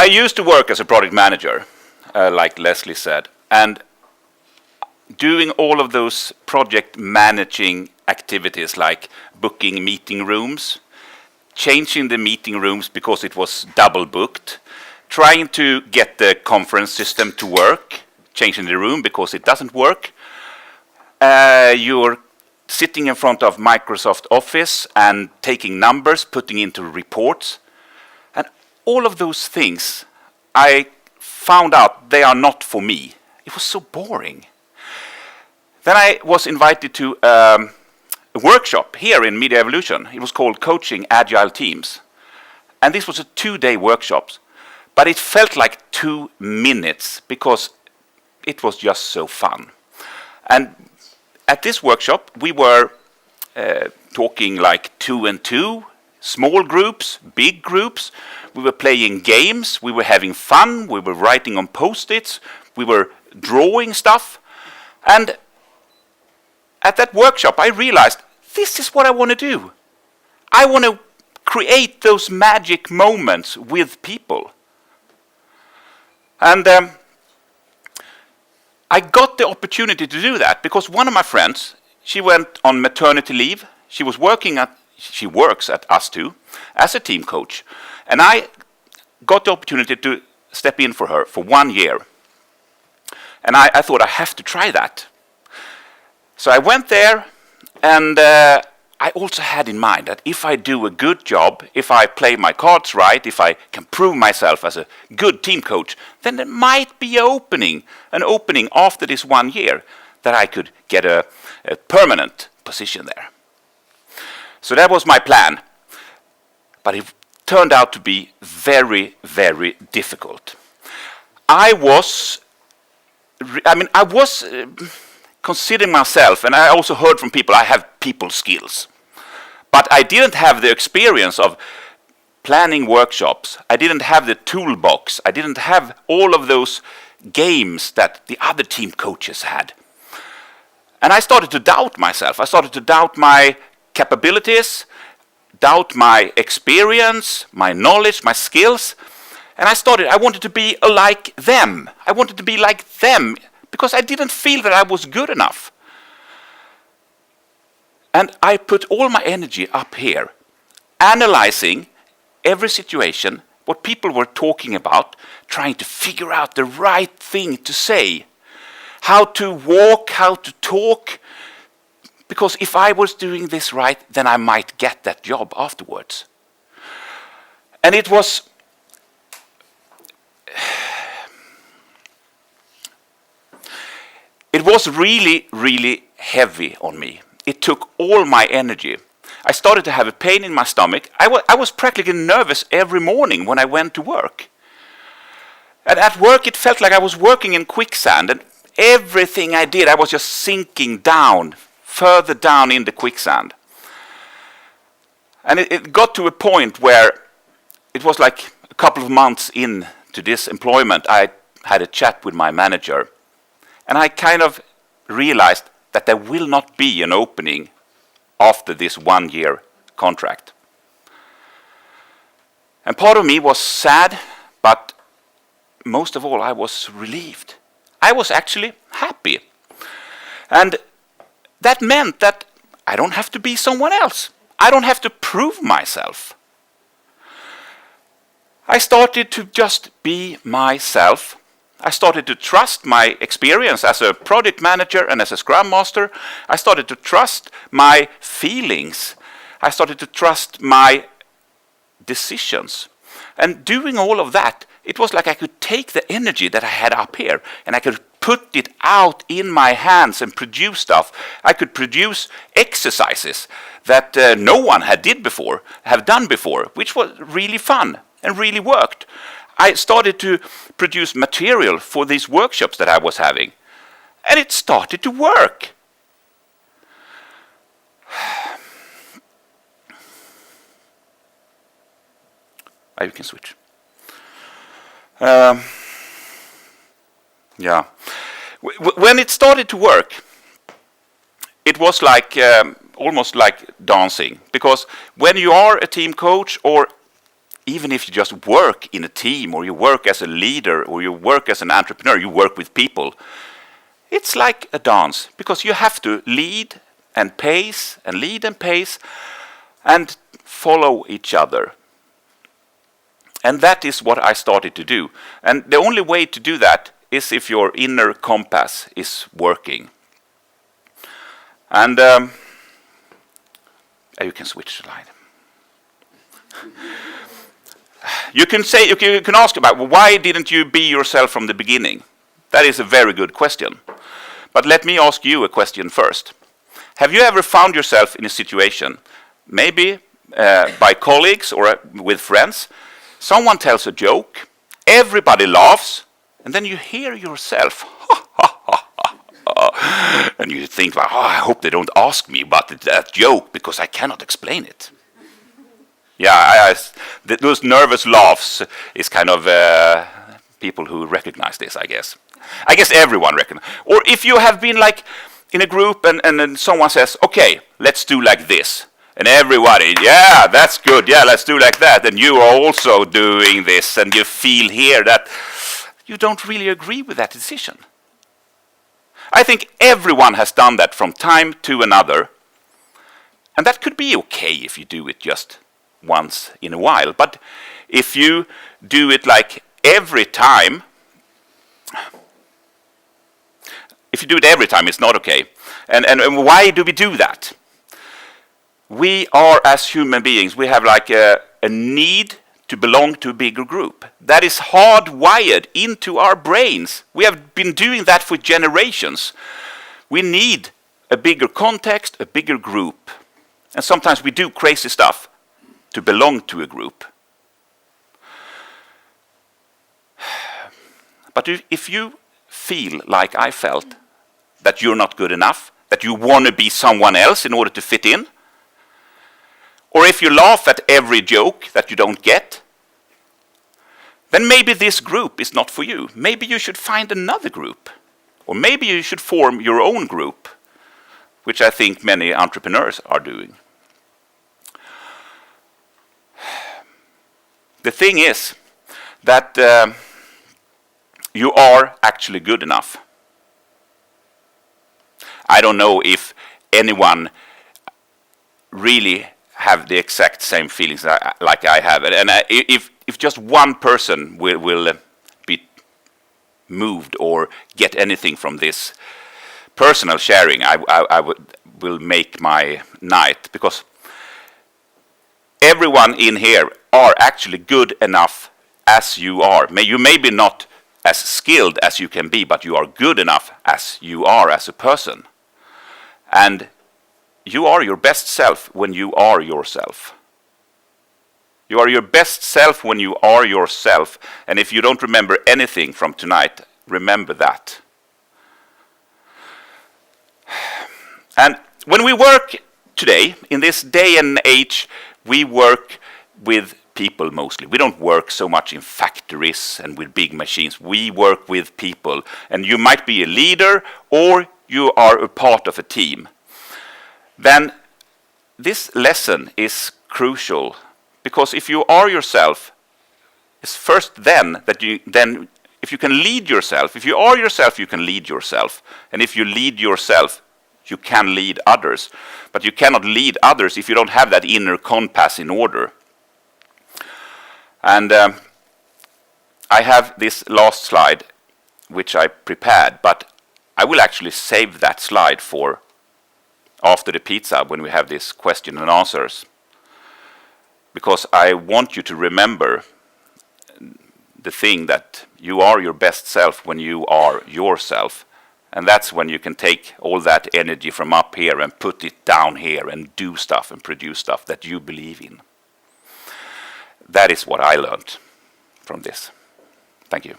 I used to work as a project manager, like Leslie said, and doing all of those project managing activities like booking meeting rooms, changing the meeting rooms because it was double booked, trying to get the conference system to work, changing the room because it doesn't work. You're sitting in front of Microsoft Office and taking numbers, putting into reports. And all of those things, I found out they are not for me. It was so boring. Then I was invited to a workshop here in Media Evolution. It was called Coaching Agile Teams. And this was a 2-day workshop. But it felt like 2 minutes because it was just so fun. And at this workshop, we were talking like 2 and 2, small groups, big groups. We were playing games. We were having fun. We were writing on Post-its. We were drawing stuff. And at that workshop, I realized this is what I want to do. I want to create those magic moments with people. And I got the opportunity to do that because one of my friends, she went on maternity leave. She works at us too as a team coach. And I got the opportunity to step in for her for 1 year. And I thought I have to try that. So I went there, and I also had in mind that if I do a good job, if I play my cards right, if I can prove myself as a good team coach, then there might be an opening after this 1 year that I could get a permanent position there. So that was my plan. But it turned out to be very, very difficult. I was considering myself, and I also heard from people, I have people skills. But I didn't have the experience of planning workshops. I didn't have the toolbox. I didn't have all of those games that the other team coaches had. And I started to doubt myself. I started to doubt my capabilities, doubt my experience, my knowledge, my skills. And I wanted to be like them. I wanted to be like them because I didn't feel that I was good enough. And I put all my energy up here, analyzing every situation, what people were talking about, trying to figure out the right thing to say, how to walk, how to talk. Because if I was doing this right, then I might get that job afterwards. And it was really, really heavy on me. It took all my energy. I started to have a pain in my stomach. I was practically nervous every morning when I went to work. And at work, it felt like I was working in quicksand. And everything I did, I was just sinking down, further down in the quicksand. And it got to a point where it was like a couple of months into this employment, I had a chat with my manager. And I kind of realized that there will not be an opening after this 1 year contract. And part of me was sad, but most of all I was relieved. I was actually happy. And that meant that I don't have to be someone else. I don't have to prove myself. I started to just be myself. I started to trust my experience as a project manager and as a Scrum Master. I started to trust my feelings. I started to trust my decisions. And doing all of that, it was like I could take the energy that I had up here and I could put it out in my hands and produce stuff. I could produce exercises that no one have done before, which was really fun and really worked. I started to produce material for these workshops that I was having. And it started to work. You can switch. Yeah. When it started to work, it was like almost like dancing. Because when you are a team coach or even if you just work in a team, or you work as a leader, or you work as an entrepreneur, you work with people, it's like a dance, because you have to lead and pace, and lead and pace, and follow each other. And that is what I started to do. And the only way to do that is if your inner compass is working. And you can switch slide. You can ask about, well, why didn't you be yourself from the beginning? That is a very good question. But let me ask you a question first. Have you ever found yourself in a situation, maybe by colleagues or with friends, someone tells a joke, everybody laughs, and then you hear yourself, and you think, well, I hope they don't ask me about that joke because I cannot explain it. Yeah, those nervous laughs is kind of people who recognize this, I guess. I guess everyone recognizes. Or if you have been like in a group and then someone says, okay, let's do like this. And everybody, yeah, that's good, yeah, let's do like that. And you are also doing this, and you feel here that you don't really agree with that decision. I think everyone has done that from time to another. And that could be okay if you do it just once in a while. But if you do it like every time, it's not okay. And why do we do that? We are, as human beings, we have like a need to belong to a bigger group. That is hardwired into our brains. We have been doing that for generations. We need a bigger context, a bigger group. And sometimes we do crazy stuff to belong to a group. But if you feel like I felt, that you're not good enough, that you want to be someone else in order to fit in, or if you laugh at every joke that you don't get, then maybe this group is not for you. Maybe you should find another group. Or maybe you should form your own group, which I think many entrepreneurs are doing. The thing is that you are actually good enough. I don't know if anyone really have the exact same feelings like I have. And if just one person will be moved or get anything from this personal sharing, I will make my night. Because everyone in here are actually good enough as you are. You may be not as skilled as you can be, but you are good enough as you are as a person. And you are your best self when you are yourself. You are your best self when you are yourself. And if you don't remember anything from tonight, remember that. And when we work today, in this day and age, we work with people mostly. We don't work so much in factories and with big machines. We work with people. And you might be a leader or you are a part of a team. Then this lesson is crucial, because if you are yourself, it's first then that if you can lead yourself, if you are yourself, you can lead yourself. And if you lead yourself, you can lead others. But you cannot lead others if you don't have that inner compass in order. And I have this last slide, which I prepared, but I will actually save that slide for after the pizza when we have this question and answers. Because I want you to remember the thing that you are your best self when you are yourself. And that's when you can take all that energy from up here and put it down here and do stuff and produce stuff that you believe in. That is what I learned from this. Thank you.